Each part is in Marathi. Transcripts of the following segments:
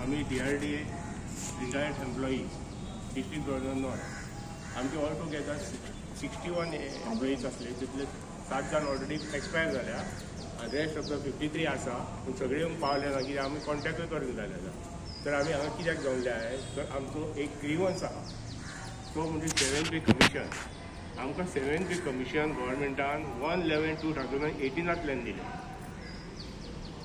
आम्ही DRDA retired employee district governor north आमचे ऑल टुगेदर 61 एम्प्लॉईज असले, तितले 60 जाण ऑलरेडी एक्सपायर झाल्या आणि रेस्ट ऑफ द 53 आसा, पूण सगळे पावले ना कित्याक आमी कॉन्टॅक्टूय करूंक जाय जाल्यार. तर आमी हांगा कित्याक जावंक जाय तर आमचो एक ग्रीवन्स आहा तो म्हणजे 7th पे कमिशन. आमकां 7th पे कमिशन गव्हर्मेंटान 1/11/2018 दिलें.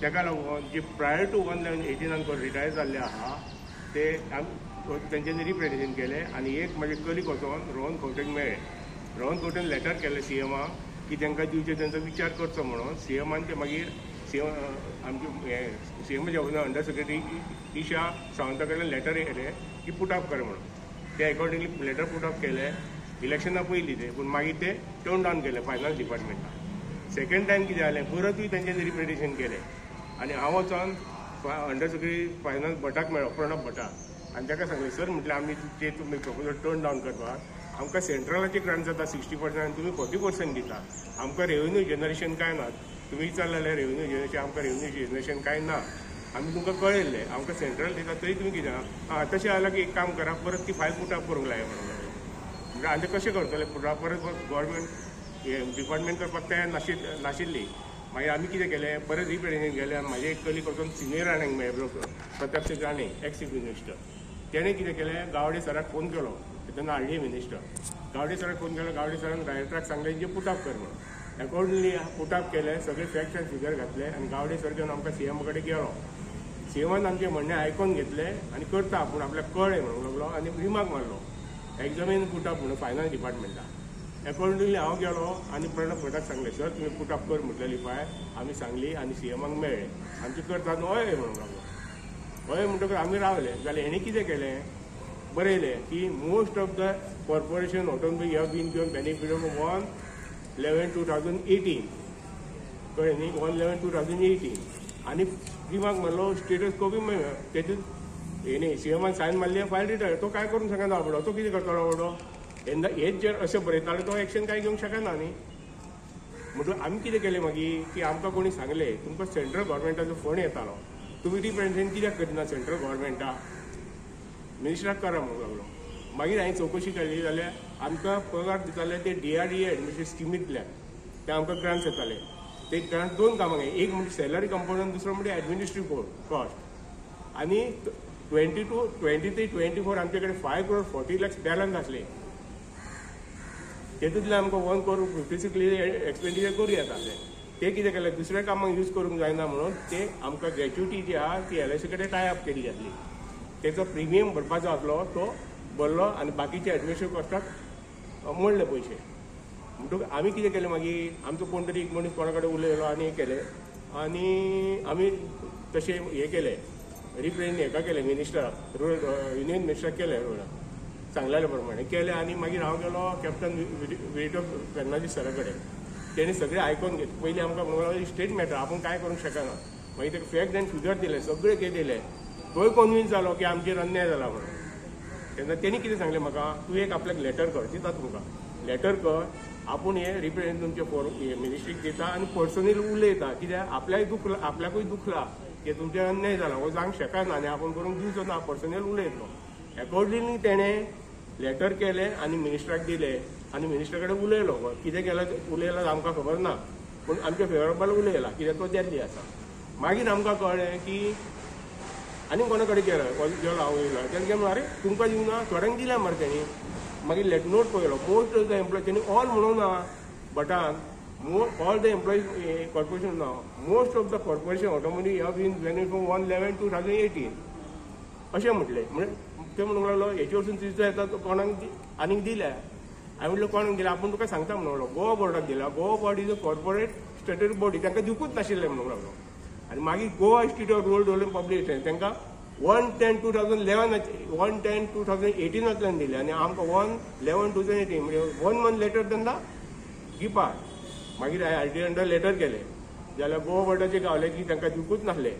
ताका लागून जे प्रायर टू 1/11/18 कोण रिटायर जाल्ले आहा ते तेंच्यांनी रिप्रेझेंट केले आणि एक म्हजे कलीग वचोन रोहन खंवटेक मेळ्ळे. रोहन खंवटेन लेटर केलें CMाक की तांकां दिवचे तेंचो विचार करचो म्हणून. CMान ते मागीर आमचे CMचे अंडर सेक्रेटरी ईशा सावंता कडल्यान लेटर येयलें की पुटअप कर म्हणून. ते अकॉर्डिंगली लेटर पुटअप केलें इलेक्शना पयलीं ते, पूण मागीर ते टर्न डावन केले फायनान्स डिपार्टमेंटान. सेकंड टायम कितें जालें परतूय तेंच्यांनी रिप्रेझेंटेशन केलें आनी हांव वचोन अंडर सेक्रेटरी फायनान्स भटाक मेळ्ळो, प्रणब भटाक, आनी ताका सांगलें सर म्हटलें आमी ते तुमी प्रपोजल टर्न डावन करपाक आमकां सेंट्रलाचे ग्रांट जाता 60% आनी तुमी 40% दिता. आमकां रेव्हेन्यू जनरेशन कांय ना. तुमी विचारलें रेव्हेन्यू जनरेशन, आमकां रेव्हेन्यू जनरेशन कांय ना. आमी तुमकां कळयल्लें आमकां सेंट्रल दिता तरी तुमी कित्याक तशें जाल्यार की एक काम करा परत ती फायल पुटअप करूंक लाय म्हणून. म्हणजे आनी कशें करतले पुटअप परत गव्हर्मेंट डिपार्टमेंट करपाक तयार नाशिल्ली. मागीर आमी कितें केलें परत रिप्रेझेंट केलें आनी म्हाजे एक कलीग वचून सिनियर राणेंक मेळ्ळो Pratap Rane ex chief minister. तेणें कितें केलें गावडे सराक फोन केलो, तेन्ना RDA मिनिस्टर. गावडे सराक फोन केलो, गावडे सरान डायरेक्टराक सांगलें जे पुटअप कर म्हणून. अकॉर्डिंगली पुटअप केलें, सगळे फॅक्ट्स आनी फिगर घातले आनी गावडे सर घेवन आमकां CM कडेन गेलो. CMन आमचें म्हणणें आयकून घेतलें आनी करता पूण आपल्याक कळ्ळें म्हणूंक लागलो आनी रिमार्क मारलो एग्जामीन पुटअप म्हणून फायनान्स डिपार्टमेंटान. अकॉर्डिंगली हांव गेलो आनी प्रणब भटाक सांगलें सर तुमी पुटअप कर म्हटलेली फायल. आमी सांगली आनी CMाक मेळ्ळें आमचे करता हय म्हणूंक लागलो. हय म्हणटकच आमी रावले. जाल्यार हेणी कितें केलें बरयलें की most of the corporation automobile have been given benefit of 1/11/2018 कळ्ळें न्ही, 1/11/2018 आनी रिमार्क मारलो स्टेटस कॉपी तेतून हेणी CMान सायन मारली फायल रिटायर. तो काय करूंक शकना बाबडो, तो कितें करतलो बाबडो. हेच जर अशें बरयतालो तो एक्शन कांय घेवंक शकना न्ही. म्हणटून आमी कितें केलें मागीर की आमकां कोणी सांगलें तुमकां सेंट्रल गव्हर्मेंटाचो फोन येतालो, तुमी रिप्रेझेंट कित्याक करिना सेंट्रल गव्हर्मेंटाक, मिनिस्टराक करा म्हणूंक लागलो. मागीर हांवें चवकशी केली जाल्यार आमकां पगार दिताले ते DRDA एडमिशन स्किमींतल्यान ते आमकां ग्रांट्स येताले. ते ग्रांट दोन कामांक एक म्हणजे सॅलरी कंपोनंट, दुसरो म्हणजे एडमिनिस्ट्रेटिव्ह कॉस्ट. आनी 22-23-24 आमचे कडेन 5 crore 40 lakhs बॅलन्स आसले. तेतूंतल्यान आमकां 1 crore 56 lakhs एक्सपेंडिचर करूं येता. ते कितें केलें दुसऱ्या कामाक यूज करूंक जायना म्हणून ते आमकां ग्रॅच्युटी जी आहा ती LIC कडेन टाय अप केली आसली. तेचो प्रिमियम भरपाचो आसलो तो भरलो आनी बाकीचे एडमिनिस्ट्रेटिव्ह कॉस्टाक मोडले पयशे. म्हणटकूच आमी कितें केलें मागीर आमचो कोण तरी एक मनीस कोणा कडेन उलयलो आनी हें केलें आनी आमी तशें हें केलें रिप्रेझेंट हेका केलें मिनिस्टराक युनियन मिनिस्टराक केलें सांगलेल्या प्रमाणे केलें. आनी मागीर हांव गेलो कॅप्टन विरेटो फेर्नांदीस सरा कडेन. तेणी सगळें आयकून घेतलें. पयलीं आमकां म्हणून स्टेट मॅटर आपूण कांय करूंक शकना. मागीर तेका फॅक्ट आनी फिगर दिले सगळे कितें दिले. तोय कन्विन्स जालो की आमचेर अन्याय जाला म्हणून. तेन्ना तेणी कितें सांगलें म्हाका तूं एक आपल्याक लेटर कर, दिता तुमकां लेटर कर, आपूण हें रिप्रेझेंट तुमचे मिनिस्ट्रीक दिता आनी पर्सनली उलयता कित्याक आपल्याकूय दुखला की तुमचे अन्याय जाला हो जावंक शकना आनी आपूण करूंक दिवचो ना, पर्सनल उलयतलो. अकॉर्डिंगली तेणें लेटर केलें आनी मिनिस्टराक दिलें आनी मिनिस्टरा कडेन उलयलो. कितें केलें उलयलां आमकां खबर ना पूण आमचे फेवरेबल उलयला कित्याक तो दिल्ली आसा. मागीर आमकां कळ्ळें की आनी कोणा कडेन गेलो हांव येयलो तेणें गेलो अरे तुमकां दिवना थोड्यांक दिल्या मरे तेणी. मागीर नोट पळयलो मोस्ट ऑफ द एम्प्लॉय तेणी ऑल म्हणूंक ना भटान ऑल द एम्प्लॉईज कॉर्पोरेशन ना most of the corporation automotive have been benefit from 1/11/2018 अशें म्हटलें. म्हणजे ते म्हणूंक लागलो हेचे वरसून तिजो येता तो कोणाक आनीक दिल्या. हांवें म्हणलें कोणाक दिल्या आपूण तुका सांगता म्हणूंक लागलो गोवा बोर्डाक दिला. Goa board is a corporate statutory body तांकां दिवंकूच नाशिल्लें म्हणूंक लागलो. आनी मागीर Goa institute of rural development public तांकां 1/10/2018 दिले आनी आमकां 1/11/2018 म्हणजे 1 month लेटर तेन्ना गिपार. मागीर RTI अंडर लेटर केलें जाल्यार गोवा बोर्डाचें गावलें की तांकां दिवंकूच नासलें.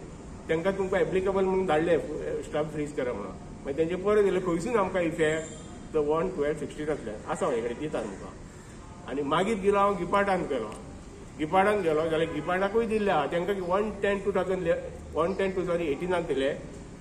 तांकां तुमकां एप्लिकेबल म्हणून धाडलें स्टाफ फ्रीज करा म्हणून. मागीर तेंचे परत येयलें खंयसून आमकां इफेक्ट तो 1/12/16 आसा हे कडेन दिता तुमकां. आनी मागीर गेलो हांव गिपार्टान गेलो जाल्यार गिपार्टाकूय दिल्ले आहा तांकां 1/10/2018 दिले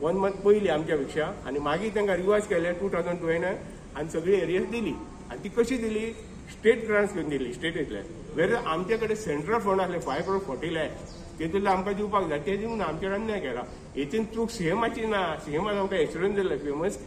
1 मंथ पयलीं आमच्या पेक्षा आनी मागीर तांकां रिवायज केले 2012 आनी सगळी एरियस दिली आनी ती कशी दिली स्टेट ग्रांट्स घेवन दिली स्टेटींतले वेर आमचे कडेन सेंट्रल फंड आसले 5 crore 40 lakhs तेतूंतले आमकां दिवपाक जाय ते दिवंक ना आमचे कडेन अन्याय केला हेतून चूक सीएमाची ना सीएमान आमकां एश्युरन्स दिले फेमस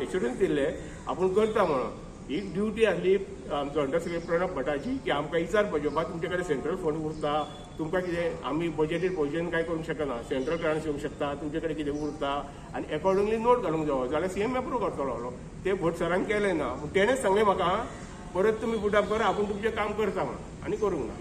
एश्युरन्स दिले आपूण करता म्हणून ही ड्युटी आसली आमचो अंडर सेक्रेटरी प्रणब भटाची की आमकां विचारपाचें बा तुमचे कडेन सेंट्रल फंड उरता तुमकां कितें आमी बजेटेड पोजिशन कांय करूंक शकना सेंट्रल ग्रांट्स येवंक शकता तुमचे कडेन कितें उरता आनी अकॉर्डिंगली नोट घालूंक जावो जाल्यार सीएम अप्रूव करतलो ते भट सरान केलें ना तेणेंच सांगलें म्हाका परत तुमी पुटअप करा आपूण तुमचें काम करता म्हणून आनी करूंक ना